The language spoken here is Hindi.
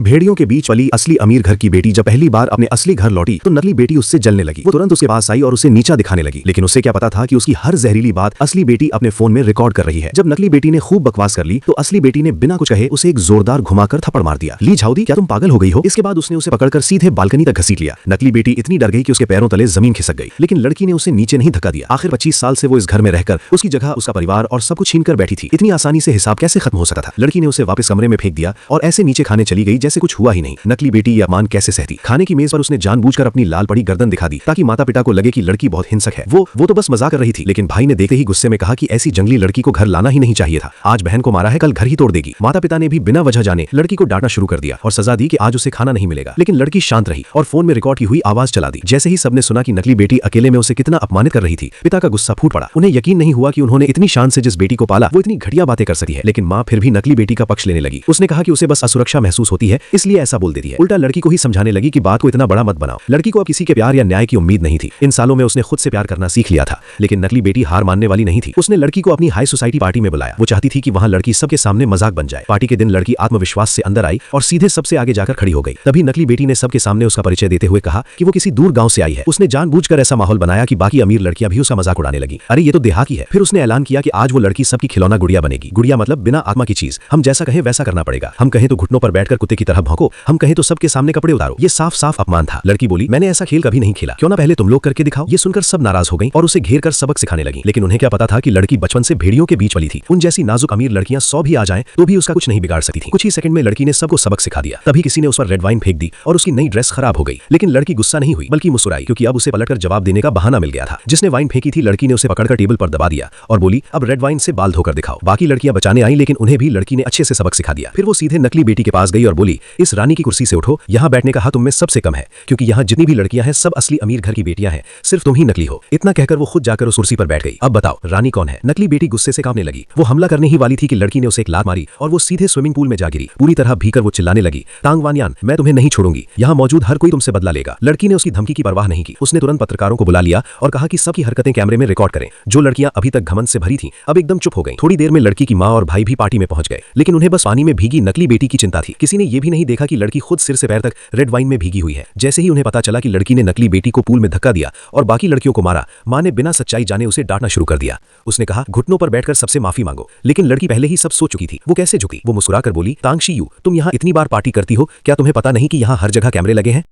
भेड़ियों के बीच पली असली अमीर घर की बेटी जब पहली बार अपने असली घर लौटी तो नकली बेटी उससे जलने लगी। वो तुरंत उसके पास आई और उसे नीचा दिखाने लगी, लेकिन उसे क्या पता था कि उसकी हर जहरीली बात असली बेटी अपने फोन में रिकॉर्ड कर रही है। जब नकली बेटी ने खूब बकवास कर ली तो असली बेटी ने बिना कुछ कहे उसे एक जोरदार घुमाकर थप्पड़ मार दिया। ली झाउदी, क्या तुम पागल हो गई हो? इसके बाद उसने उसे पकड़कर सीधे बालकनी तक घसीट लिया। नकली बेटी इतनी डर गई कि उसके पैरों तले जमीन खिसक गई, लेकिन लड़की ने उसे नीचे नहीं धक्का दिया। आखिर 25 साल से वो इस घर में रहकर उसकी जगह उसका परिवार और सब कुछ छीन कर बैठी थी। इतनी आसानी से हिसाब कैसे खत्म हो सकता था? लड़की ने उसे वापस कमरे में फेंक दिया और ऐसे नीचे खाने चली गई जैसे कुछ हुआ ही नहीं। नकली बेटी यह मान कैसे सहती? खाने की मेज पर उसने जानबूझकर अपनी लाल पड़ी गर्दन दिखा दी ताकि माता पिता को लगे कि लड़की बहुत हिंसक है। वो तो बस मजाक कर रही थी, लेकिन भाई ने देखते ही गुस्से में कहा कि ऐसी जंगली लड़की को घर लाना ही नहीं चाहिए था। आज बहन को मारा है, कल घर ही तोड़ देगी। माता पिता ने भी बिना वजह जाने लड़की को डांटना शुरू कर दिया और सजा दी कि आज उसे खाना नहीं मिलेगा। लेकिन लड़की शांत रही और फोन में रिकॉर्ड की हुई आवाज चला दी। जैसे ही सबने सुना कि नकली बेटी अकेले में उसे कितना अपमानित कर रही थी, पिता का गुस्सा फूट पड़ा। उन्हें यकीन नहीं हुआ कि उन्होंने इतनी शान से जिस बेटी को पाला वो इतनी घटिया बातें कर सकती है। लेकिन मां फिर भी नकली बेटी का पक्ष लेने लगी। उसने कहा कि उसे बस असुरक्षा महसूस होती है, इसलिए ऐसा बोल देती है। उल्टा लड़की को ही समझाने लगी कि बात को इतना बड़ा मत बनाओ। लड़की को अब किसी के प्यार या न्याय की उम्मीद नहीं थी। इन सालों में उसने खुद से प्यार करना सीख लिया था। लेकिन नकली बेटी हार मानने वाली नहीं थी। उसने लड़की को अपनी हाई सोसाइटी पार्टी में बुलाया। वो चाहती थी कि वहां लड़की सबके सामने मजाक बन जाए। पार्टी के दिन लड़की आत्मविश्वास से अंदर आई और सीधे सबसे आगे जाकर खड़ी हो गई। तभी नकली बेटी ने सबके सामने उसका परिचय देते हुए कहा कि वो किसी दूर गांव से आई है। उसने जानबूझकर ऐसा माहौल बनाया कि बाकी अमीर लड़कियां भी उसका मजाक उड़ाने लगी। अरे ये तो देहाती है। फिर उसने ऐलान किया कि आज वो लड़की सबकी खिलौना गुड़िया बनेगी। गुड़िया मतलब बिना आत्मा की चीज। हम जैसा कहें वैसा करना पड़ेगा। हम कहें तो घुटनों पर बैठकर कुत्ते की तरह भौंको, हम कहें तो सबके सामने कपड़े उतारो। ये साफ साफ अपमान था। लड़की बोली, मैंने ऐसा खेल कभी नहीं खेला, क्यों ना पहले तुम लोग करके दिखाओ। ये सुनकर सब नाराज हो गई और उसे घेर कर सबक सिखाने लगी। लेकिन उन्हें क्या पता था कि लड़की बचपन से भेड़ियों के बीच पली थी। उन जैसी नाजुक अमीर लड़कियां 100 भी आ जाएं तो भी उसका कुछ नहीं बिगाड़ सकती थी। कुछ ही सेकंड में लड़की ने सबको सबक सिखा दिया। तभी किसी ने उस पर रेड वाइन फेंक दी और उसकी नई ड्रेस खराब हो गई। लेकिन लड़की गुस्सा नहीं हुई बल्कि मुस्कुराई, क्योंकि अब उसे पलटकर जवाब देने का बहाना मिल गया था। जिसने वाइन फेंकी थी लड़की ने उसे पकड़कर टेबल पर दबा दिया और बोली, अब रेड वाइन से बाल धोकर दिखाओ। बाकी लड़कियां बचाने आई, लेकिन उन्हें भी लड़की ने अच्छे से सबक सिखा दिया। फिर वो सीधे नकली बेटी के पास गई और बोली, इस रानी की कुर्सी से उठो, यहाँ बैठने का हक तुम में सबसे कम है, क्योंकि यहाँ जितनी भी लड़कियां हैं सब असली अमीर घर की बेटियां हैं, सिर्फ तुम ही नकली हो। इतना कहकर वो खुद जाकर उस कुर्सी पर बैठ गई। अब बताओ रानी कौन है? नकली बेटी गुस्से से कांपने लगी। वो हमला करने ही वाली थी कि लड़की ने उसे एक लात मारी और वो सीधे स्विमिंग पूल में जा गिरी। पूरी तरह भीकर वो चिल्लाने लगी, तांग वानियान, मैं तुम्हें नहीं छोड़ूंगी, यहाँ मौजूद हर कोई तुमसे बदला लेगा। लड़की ने उसकी धमकी की परवाह नहीं की। उसने तुरंत पत्रकारों को बुला लिया और कहा कि सबकी हरकतें कैमरे में रिकॉर्ड करें। जो लड़कियां अभी तक घमंड से भरी थीं, अब एकदम चुप हो गईं। थोड़ी देर में लड़की की मां और भाई भी पार्टी में पहुंच गए, लेकिन उन्हें बस पानी में भीगी नकली बेटी की चिंता थी। किसी ने यह भी नहीं देखा कि लड़की खुद सिर से पैर तक रेड वाइन में भीगी हुई है। जैसे ही उन्हें पता चला कि लड़की ने नकली बेटी को पूल में धक्का दिया और बाकी लड़कियों को मारा, मां ने बिना सच्चाई जाने उसे डांटना शुरू कर दिया। उसने कहा, घुटनों पर बैठकर सबसे माफी मांगो। लेकिन लड़की पहले ही सब सोच चुकी थी। वो कैसे झुकी? वो मुस्कुराकर बोली, तांग शी यू, तुम यहाँ इतनी बार पार्टी करती हो, क्या तुम्हें पता नहीं कि यहाँ हर जगह कैमरे लगे हैं?